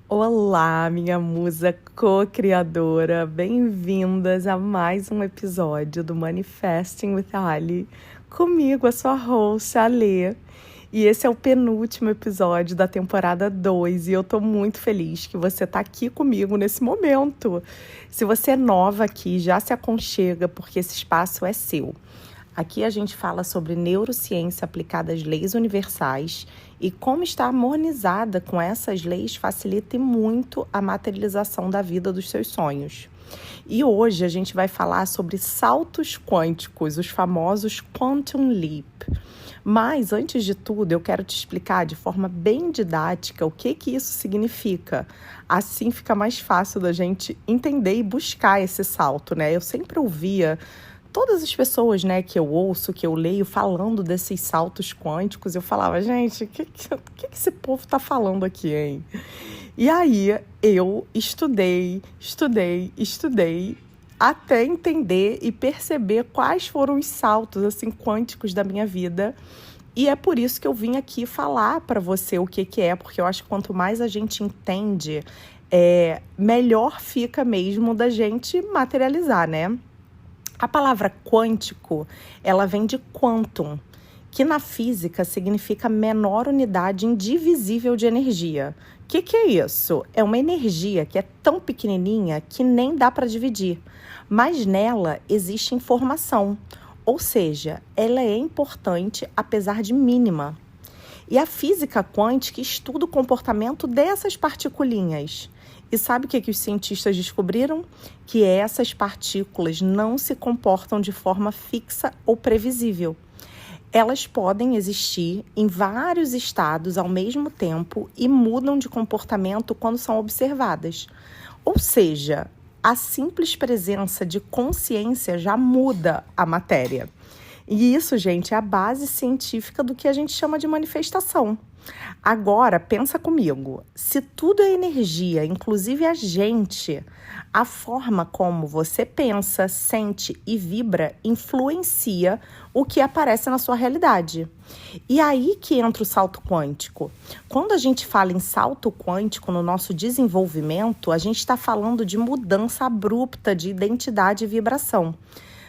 Olá, minha musa co-criadora, bem-vindas a mais um episódio do Manifesting with Ali, comigo, a sua host, a Lê. E esse é o penúltimo episódio da temporada 2 e eu tô muito feliz que você tá aqui comigo nesse momento. Se você é nova aqui, já se aconchega porque esse espaço é seu. Aqui a gente fala sobre neurociência aplicada às leis universais e como estar harmonizada com essas leis facilita muito a materialização da vida dos seus sonhos. E hoje a gente vai falar sobre saltos quânticos, os famosos Quantum Leap. Mas, antes de tudo, eu quero te explicar de forma bem didática o que isso significa. Assim fica mais fácil da gente entender e buscar esse salto, né? Eu sempre ouvia todas as pessoas, né, que eu ouço, que eu leio, falando desses saltos quânticos, eu falava, gente, o que esse povo tá falando aqui, hein? E aí eu estudei, até entender e perceber quais foram os saltos, assim, quânticos da minha vida. E é por isso que eu vim aqui falar para você o que é, porque eu acho que quanto mais a gente entende, melhor fica mesmo da gente materializar, né? A palavra quântico, ela vem de quantum, que na física significa menor unidade indivisível de energia. O que é isso? É uma energia que é tão pequenininha que nem dá para dividir, mas nela existe informação, ou seja, ela é importante apesar de mínima. E a física quântica estuda o comportamento dessas particulinhas. E sabe o que os cientistas descobriram? Que essas partículas não se comportam de forma fixa ou previsível. Elas podem existir em vários estados ao mesmo tempo e mudam de comportamento quando são observadas. Ou seja, a simples presença de consciência já muda a matéria. E isso, gente, é a base científica do que a gente chama de manifestação. Agora, pensa comigo, se tudo é energia, inclusive a gente, a forma como você pensa, sente e vibra influencia o que aparece na sua realidade. E aí que entra o salto quântico. Quando a gente fala em salto quântico no nosso desenvolvimento, a gente está falando de mudança abrupta de identidade e vibração.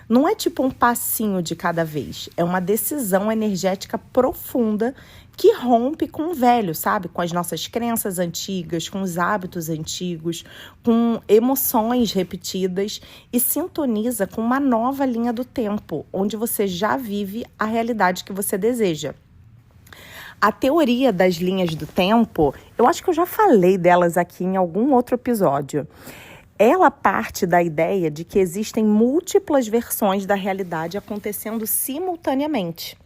Não é tipo um passinho de cada vez, é uma decisão energética profunda que rompe com o velho, sabe? Com as nossas crenças antigas, com os hábitos antigos, com emoções repetidas e sintoniza com uma nova linha do tempo, onde você já vive a realidade que você deseja. A teoria das linhas do tempo, eu acho que eu já falei delas aqui em algum outro episódio. Ela parte da ideia de que existem múltiplas versões da realidade acontecendo simultaneamente.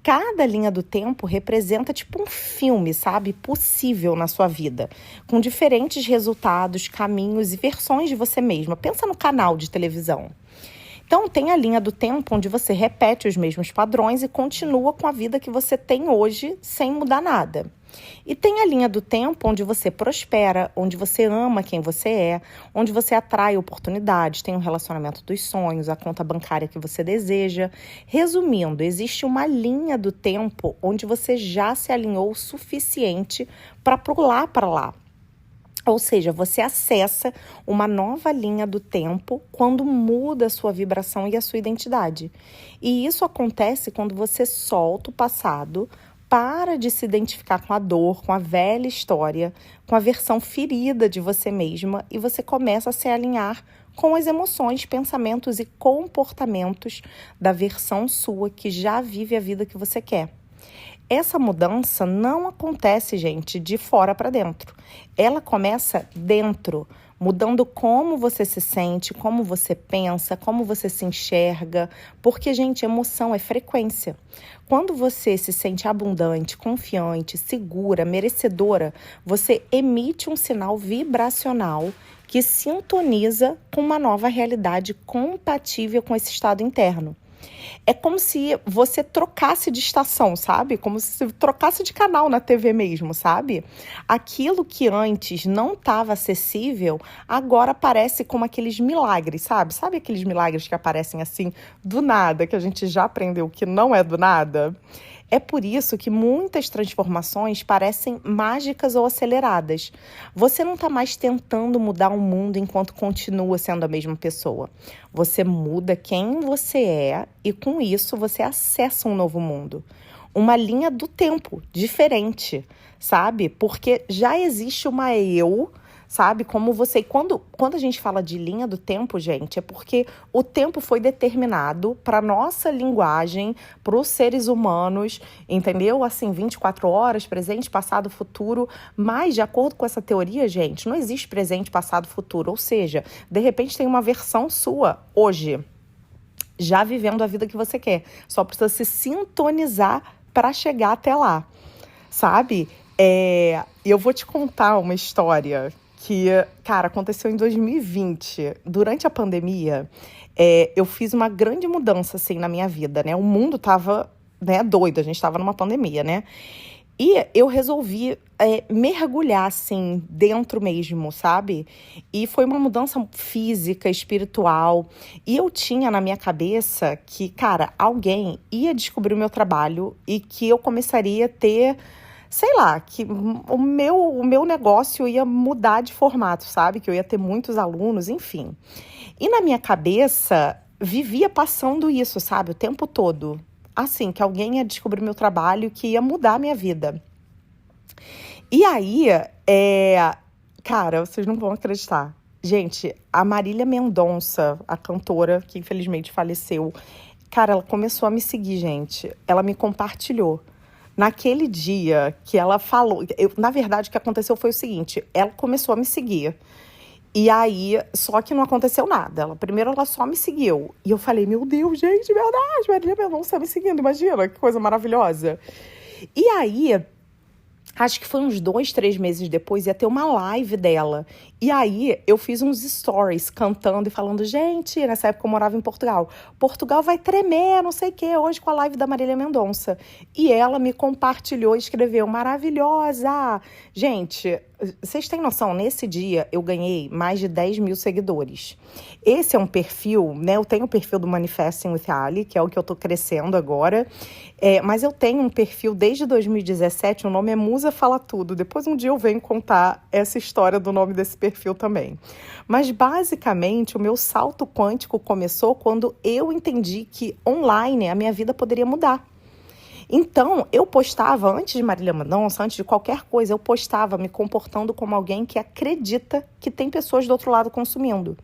Cada linha do tempo representa tipo um filme, sabe? Possível na sua vida, com diferentes resultados, caminhos e versões de você mesma. Pensa no canal de televisão. Então, tem a linha do tempo onde você repete os mesmos padrões e continua com a vida que você tem hoje sem mudar nada. E tem a linha do tempo onde você prospera, onde você ama quem você é, onde você atrai oportunidades, tem um relacionamento dos sonhos, a conta bancária que você deseja. Resumindo, existe uma linha do tempo onde você já se alinhou o suficiente para pular para lá. Ou seja, você acessa uma nova linha do tempo quando muda a sua vibração e a sua identidade. E isso acontece quando você solta o passado, para de se identificar com a dor, com a velha história, com a versão ferida de você mesma e você começa a se alinhar com as emoções, pensamentos e comportamentos da versão sua que já vive a vida que você quer. Essa mudança não acontece, gente, de fora para dentro. Ela começa dentro, mudando como você se sente, como você pensa, como você se enxerga. Porque, gente, emoção é frequência. Quando você se sente abundante, confiante, segura, merecedora, você emite um sinal vibracional que sintoniza com uma nova realidade compatível com esse estado interno. É como se você trocasse de estação, sabe? Como se você trocasse de canal na TV mesmo, sabe? Aquilo que antes não estava acessível, agora aparece como aqueles milagres, sabe? Sabe aqueles milagres que aparecem assim do nada, que a gente já aprendeu que não é do nada? É por isso que muitas transformações parecem mágicas ou aceleradas. Você não está mais tentando mudar o mundo enquanto continua sendo a mesma pessoa. Você muda quem você é e, com isso, você acessa um novo mundo. Uma linha do tempo diferente, sabe? Porque já existe uma eu, sabe? Como você. Quando a gente fala de linha do tempo, gente, é porque o tempo foi determinado para nossa linguagem, para os seres humanos, entendeu? Assim, 24 horas, presente, passado, futuro. Mas, de acordo com essa teoria, gente, não existe presente, passado, futuro. Ou seja, de repente tem uma versão sua hoje, já vivendo a vida que você quer. Só precisa se sintonizar para chegar até lá, sabe? Eu vou te contar uma história que, cara, aconteceu em 2020. Durante a pandemia, eu fiz uma grande mudança, assim, na minha vida, né? O mundo tava, né, doido, a gente tava numa pandemia, né? E eu resolvi mergulhar, assim, dentro mesmo, sabe? E foi uma mudança física, espiritual. E eu tinha na minha cabeça que, cara, alguém ia descobrir o meu trabalho e que eu começaria a ter, sei lá, que o meu negócio ia mudar de formato, sabe? Que eu ia ter muitos alunos, enfim. E na minha cabeça, vivia passando isso, sabe? O tempo todo. Assim, que alguém ia descobrir meu trabalho, que ia mudar a minha vida. E aí, cara, vocês não vão acreditar. Gente, a Marília Mendonça, a cantora que infelizmente faleceu, cara, ela começou a me seguir, gente. Ela me compartilhou. Naquele dia que ela falou... na verdade, o que aconteceu foi o seguinte. Ela começou a me seguir. E aí, só que não aconteceu nada. Primeiro, ela só me seguiu. E eu falei, meu Deus, gente, verdade, Marília Mendonça me seguindo, imagina, que coisa maravilhosa. E aí, acho que foi uns 2, 3 meses depois, ia ter uma live dela. E aí, eu fiz uns stories cantando e falando, gente, nessa época eu morava em Portugal. Portugal vai tremer, não sei o quê, hoje com a live da Marília Mendonça. E ela me compartilhou e escreveu, maravilhosa. Gente, vocês têm noção, nesse dia eu ganhei mais de 10 mil seguidores. Esse é um perfil, né? Eu tenho o perfil do Manifesting with Ali, que é o que eu tô crescendo agora. Mas eu tenho um perfil desde 2017, o nome é Musa Fala Tudo. Depois um dia eu venho contar essa história do nome desse perfil também. Mas basicamente o meu salto quântico começou quando eu entendi que online a minha vida poderia mudar. Então, eu postava, antes de Marília Mendonça, antes de qualquer coisa, eu postava me comportando como alguém que acredita que tem pessoas do outro lado consumindo.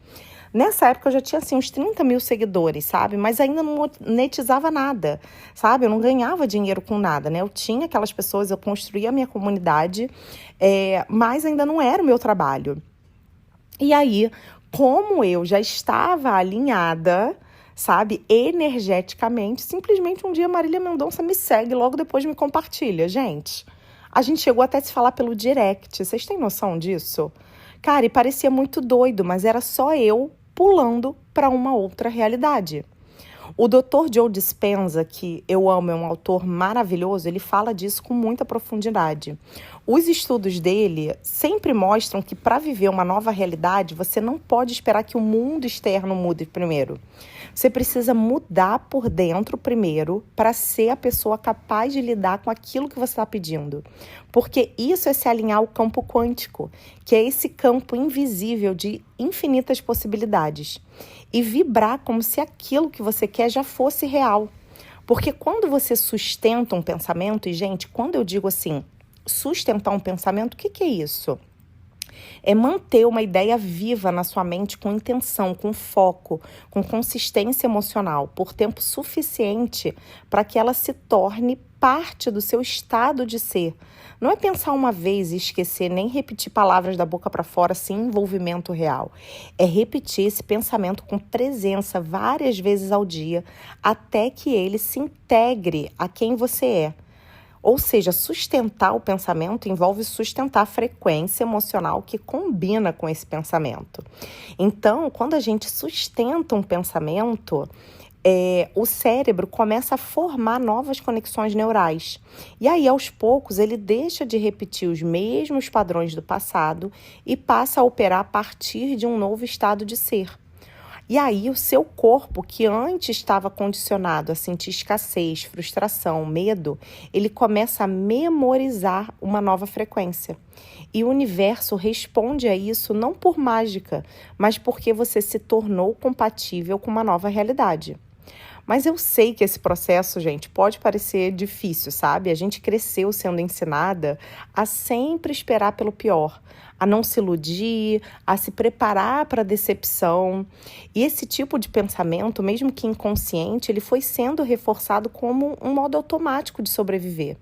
Nessa época eu já tinha, assim, uns 30 mil seguidores, sabe? Mas ainda não monetizava nada, sabe? Eu não ganhava dinheiro com nada, né? Eu tinha aquelas pessoas, eu construía a minha comunidade, mas ainda não era o meu trabalho. E aí, como eu já estava alinhada, sabe, energeticamente, simplesmente um dia Marília Mendonça me segue, logo depois me compartilha. Gente, a gente chegou até a se falar pelo direct, vocês têm noção disso? Cara, e parecia muito doido, mas era só eu pulando para uma outra realidade. O Dr. Joe Dispenza, que eu amo, é um autor maravilhoso, ele fala disso com muita profundidade. Os estudos dele sempre mostram que para viver uma nova realidade, você não pode esperar que o mundo externo mude primeiro. Você precisa mudar por dentro primeiro para ser a pessoa capaz de lidar com aquilo que você está pedindo. Porque isso é se alinhar ao campo quântico, que é esse campo invisível de infinitas possibilidades. E vibrar como se aquilo que você quer já fosse real. Porque quando você sustenta um pensamento, e gente, quando eu digo assim, sustentar um pensamento, o que é isso? É manter uma ideia viva na sua mente com intenção, com foco, com consistência emocional, por tempo suficiente para que ela se torne parte do seu estado de ser. Não é pensar uma vez e esquecer, nem repetir palavras da boca para fora sem envolvimento real. É repetir esse pensamento com presença várias vezes ao dia, até que ele se integre a quem você é. Ou seja, sustentar o pensamento envolve sustentar a frequência emocional que combina com esse pensamento. Então, quando a gente sustenta um pensamento, o cérebro começa a formar novas conexões neurais. E aí, aos poucos, ele deixa de repetir os mesmos padrões do passado e passa a operar a partir de um novo estado de ser. E aí o seu corpo, que antes estava condicionado a sentir escassez, frustração, medo, ele começa a memorizar uma nova frequência. E o universo responde a isso não por mágica, mas porque você se tornou compatível com uma nova realidade. Mas eu sei que esse processo, gente, pode parecer difícil, sabe? A gente cresceu sendo ensinada a sempre esperar pelo pior, a não se iludir, a se preparar para a decepção. E esse tipo de pensamento, mesmo que inconsciente, ele foi sendo reforçado como um modo automático de sobreviver.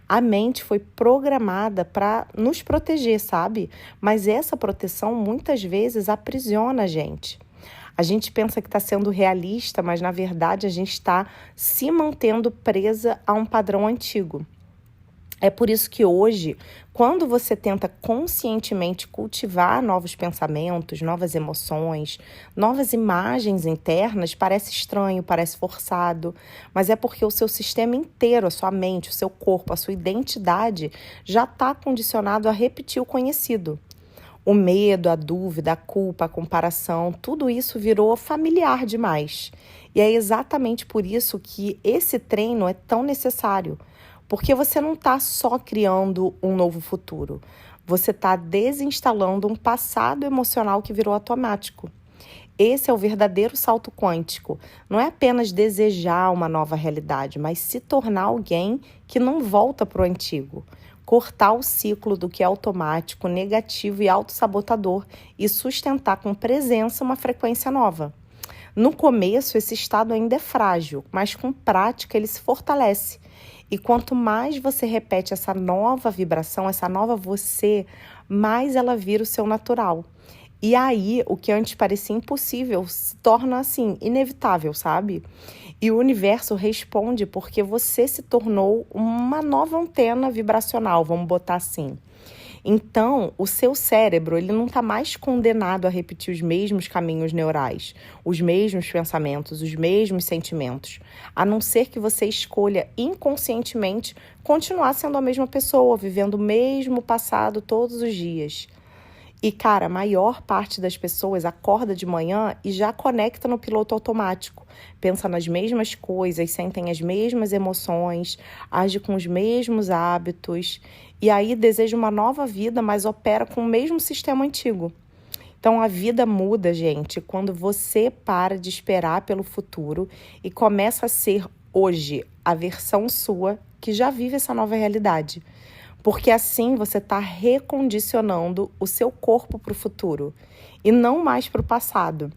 A mente foi programada para nos proteger, sabe? Mas essa proteção muitas vezes aprisiona a gente. A gente pensa que está sendo realista, mas na verdade a gente está se mantendo presa a um padrão antigo. É por isso que hoje, quando você tenta conscientemente cultivar novos pensamentos, novas emoções, novas imagens internas, parece estranho, parece forçado, mas é porque o seu sistema inteiro, a sua mente, o seu corpo, a sua identidade já está condicionado a repetir o conhecido. O medo, a dúvida, a culpa, a comparação, tudo isso virou familiar demais. E é exatamente por isso que esse treino é tão necessário. Porque você não está só criando um novo futuro. Você está desinstalando um passado emocional que virou automático. Esse é o verdadeiro salto quântico. Não é apenas desejar uma nova realidade, mas se tornar alguém que não volta para o antigo. Cortar o ciclo do que é automático, negativo e autossabotador e sustentar com presença uma frequência nova. No começo, esse estado ainda é frágil, mas com prática ele se fortalece. E quanto mais você repete essa nova vibração, essa nova você, mais ela vira o seu natural. E aí, o que antes parecia impossível se torna, assim, inevitável, sabe? E o universo responde porque você se tornou uma nova antena vibracional, vamos botar assim. Então, o seu cérebro, ele não está mais condenado a repetir os mesmos caminhos neurais, os mesmos pensamentos, os mesmos sentimentos, a não ser que você escolha inconscientemente continuar sendo a mesma pessoa, vivendo o mesmo passado todos os dias. E, cara, a maior parte das pessoas acorda de manhã e já conecta no piloto automático. Pensa nas mesmas coisas, sentem as mesmas emoções, age com os mesmos hábitos. E aí deseja uma nova vida, mas opera com o mesmo sistema antigo. Então, a vida muda, gente, quando você para de esperar pelo futuro e começa a ser, hoje, a versão sua que já vive essa nova realidade. Porque assim você está recondicionando o seu corpo para o futuro e não mais para o passado.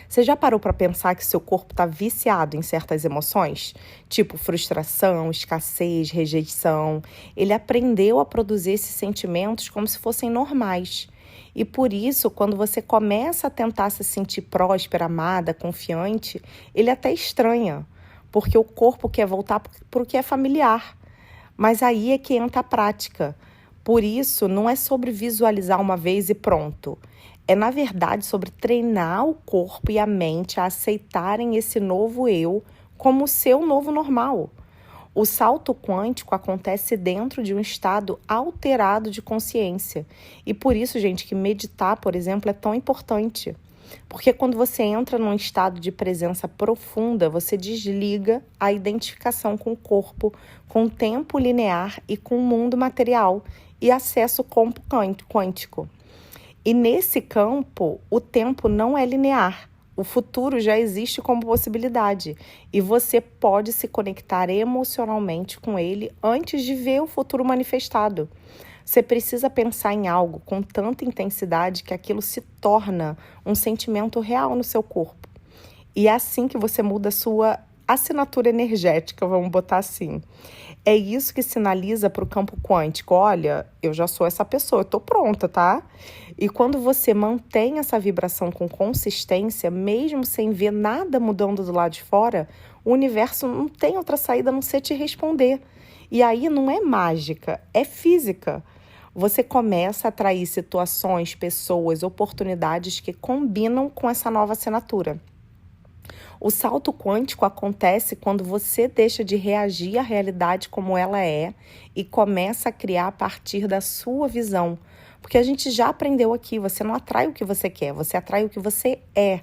Você já parou para pensar que seu corpo está viciado em certas emoções? Tipo frustração, escassez, rejeição. Ele aprendeu a produzir esses sentimentos como se fossem normais. E por isso, quando você começa a tentar se sentir próspera, amada, confiante, ele até estranha. Porque o corpo quer voltar para o que é familiar. Mas aí é que entra a prática. Por isso, não é sobre visualizar uma vez e pronto. É, na verdade, sobre treinar o corpo e a mente a aceitarem esse novo eu como o seu novo normal. O salto quântico acontece dentro de um estado alterado de consciência. E por isso, gente, que meditar, por exemplo, é tão importante. Porque quando você entra num estado de presença profunda, você desliga a identificação com o corpo, com o tempo linear e com o mundo material e acessa o campo quântico. E nesse campo, o tempo não é linear. O futuro já existe como possibilidade e você pode se conectar emocionalmente com ele antes de ver o futuro manifestado. Você precisa pensar em algo com tanta intensidade que aquilo se torna um sentimento real no seu corpo. E é assim que você muda a sua assinatura energética, vamos botar assim. É isso que sinaliza para o campo quântico. Olha, eu já sou essa pessoa, eu estou pronta, tá? E quando você mantém essa vibração com consistência, mesmo sem ver nada mudando do lado de fora, o universo não tem outra saída a não ser te responder. E aí não é mágica, é física. Você começa a atrair situações, pessoas, oportunidades que combinam com essa nova assinatura. O salto quântico acontece quando você deixa de reagir à realidade como ela é e começa a criar a partir da sua visão. Porque a gente já aprendeu aqui, você não atrai o que você quer, você atrai o que você é.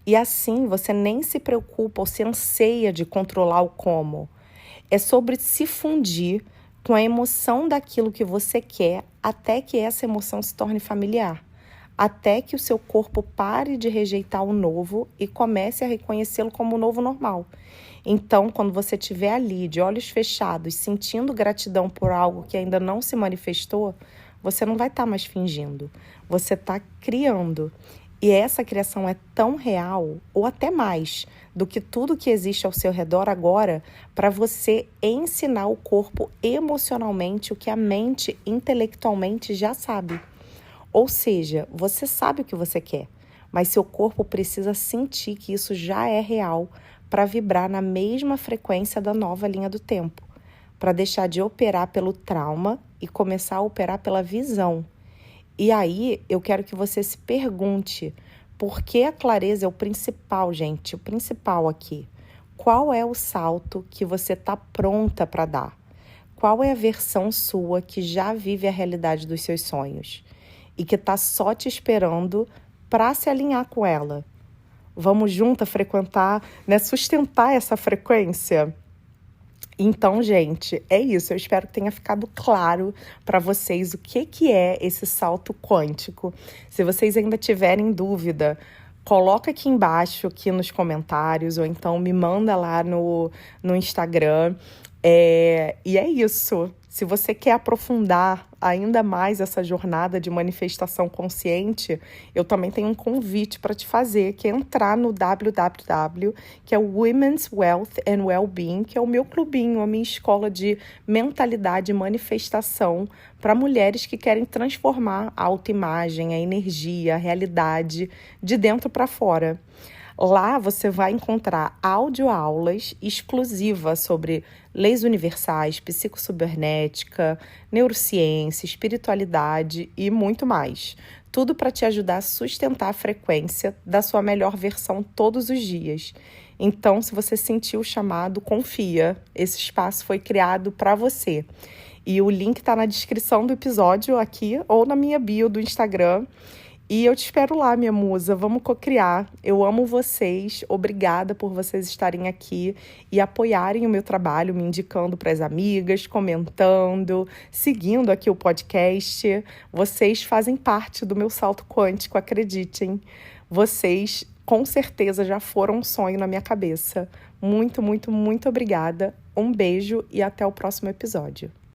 E assim você nem se preocupa ou se anseia de controlar o como. É sobre se fundir com a emoção daquilo que você quer até que essa emoção se torne familiar. Até que o seu corpo pare de rejeitar o novo e comece a reconhecê-lo como o novo normal. Então, quando você estiver ali, de olhos fechados, sentindo gratidão por algo que ainda não se manifestou, você não vai estar mais fingindo. Você está criando. E essa criação é tão real, ou até mais, do que tudo que existe ao seu redor agora, para você ensinar o corpo emocionalmente o que a mente intelectualmente já sabe. Ou seja, você sabe o que você quer, mas seu corpo precisa sentir que isso já é real para vibrar na mesma frequência da nova linha do tempo, para deixar de operar pelo trauma e começar a operar pela visão. E aí eu quero que você se pergunte, por que a clareza é o principal, gente? O principal aqui. Qual é o salto que você está pronta para dar? Qual é a versão sua que já vive a realidade dos seus sonhos e que está só te esperando para se alinhar com ela? Vamos juntas frequentar, né? Sustentar essa frequência? Então, gente, é isso. Eu espero que tenha ficado claro para vocês o que é esse salto quântico. Se vocês ainda tiverem dúvida, coloca aqui embaixo, aqui nos comentários, ou então me manda lá no Instagram. E é isso. Se você quer aprofundar ainda mais essa jornada de manifestação consciente, eu também tenho um convite para te fazer, que é entrar no www, que é o Women's Wealth and Wellbeing, que é o meu clubinho, a minha escola de mentalidade e manifestação para mulheres que querem transformar a autoimagem, a energia, a realidade de dentro para fora. Lá você vai encontrar audioaulas exclusivas sobre leis universais, psicocibernética, neurociência, espiritualidade e muito mais. Tudo para te ajudar a sustentar a frequência da sua melhor versão todos os dias. Então, se você sentiu o chamado, confia. Esse espaço foi criado para você. E o link está na descrição do episódio aqui ou na minha bio do Instagram. E eu te espero lá, minha musa. Vamos cocriar. Eu amo vocês. Obrigada por vocês estarem aqui e apoiarem o meu trabalho, me indicando para as amigas, comentando, seguindo aqui o podcast. Vocês fazem parte do meu salto quântico, acreditem. Vocês, com certeza, já foram um sonho na minha cabeça. Muito, muito, muito obrigada. Um beijo e até o próximo episódio.